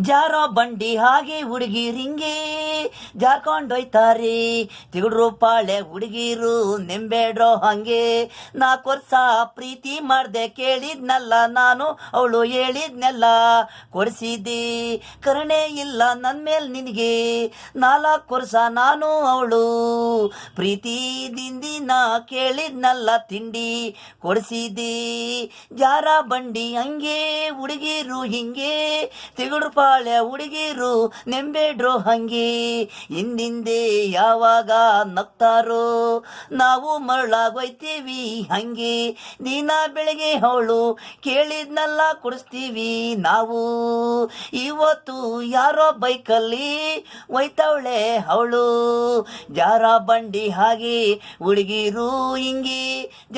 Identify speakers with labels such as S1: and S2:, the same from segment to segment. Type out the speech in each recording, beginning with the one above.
S1: ಜಾರೋ ಬಂಡಿ ಹಾಗೆ ಹುಡುಗಿರಿಂಗೆ ಜಾರ್ಕೊಂಡೊಯ್ತಾರೆ ತಿಗುಡ್ರು ಪಾಳೆ ಹುಡುಗಿರು ನೆಂಬೇಡ್ರೋ ಹಂಗೆ 4 ವರ್ಷ ಪ್ರೀತಿ ಮಾಡ್ದೆ ಕೇಳಿದ್ನಲ್ಲ ನಾನು ಅವಳು ಹೇಳಿದ್ನೆಲ್ಲ ಕೊಡಿಸಿದ್ದೆ ಕರುಣೆ ಇಲ್ಲ ನನ್ನ ಮೇಲೆ ನಿನಗೆ 4 ವರ್ಷ ನಾನು ಅವಳು ಪ್ರೀತಿದಿಂದ ಕೇಳಿದ್ನಲ್ಲ ತಿಂಡಿ ಕೊಡಿಸಿದ್ದೆ ಜಾರ ಬಂಡಿ ಹಂಗೆ ಹುಡುಗಿರು ಹಿಂಗೆ ತಿಗುಡ್ರು ಪಾಳೆ ಹುಡುಗಿರು ನೆಂಬೇಡ್ರು ಹಂಗೆ ಹಿಂದಿಂದೆ ಯಾವಾಗ ನಗ್ತಾರೋ ನಾವು ಮರಳಾಗೋಯ್ತೀವಿ ಹಂಗೆ ದಿನ ಬೆಳಗ್ಗೆ ಅವಳು ಕೇಳಿದ್ನೆಲ್ಲ ಕೊಡಿಸ್ತೀವಿ ನಾವು ಇವತ್ತು ಯಾರೋ ಬೈಕಲ್ಲಿ ಒಯ್ತವಳೆ ಅವಳು ಜಾರ ಬಂಡಿ ಹಾಗೆ ಹುಡುಗಿರು ಹಿಂಗೆ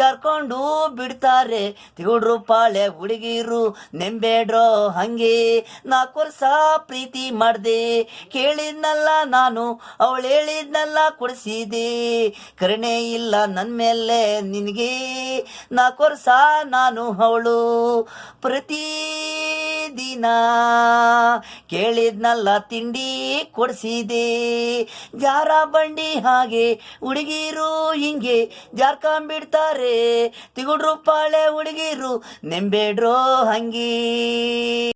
S1: ಜಾರ್ಕೊಂಡು ಬಿಡ್ತಾರೆ ತಿಗುಡ್ರು ಪಾಳೆ ಹುಡುಗಿರು ನೆಂಬೇಡ್ರೋ ಹಂಗೆ 4 ವರ್ಷ ಪ್ರೀತಿ ಮಾಡ್ದೆ ಕೇಳಿದ್ನಲ್ಲ ನಾನು ಅವಳು ಹೇಳಿದ್ನೆಲ್ಲ ಕೊಡಿಸಿದೆ ಕರುಣೆ ಇಲ್ಲ ನನ್ನ ಮೇಲೆ ನಿನಗೆ 4 ವರ್ಷ ನಾನು ಅವಳು ಪ್ರತಿದಿನ ಕೇಳಿದ್ನಲ್ಲ ತಿಂಡಿ ಕೊಡಿಸಿದೆ ಜಾರ ಬಂಡಿ ಹಾಗೆ ಹುಡುಗಿರು ಹಿಂಗೆ ಜಾರ್ಕೊಂಡ್ಬಿಡ್ತಾರೆ ತಿಗುಡ್ರು ಪಾಳೆ ಹುಡುಗಿರು ನೆಂಬೇಡ್ರೋ ಹಂಗೆ.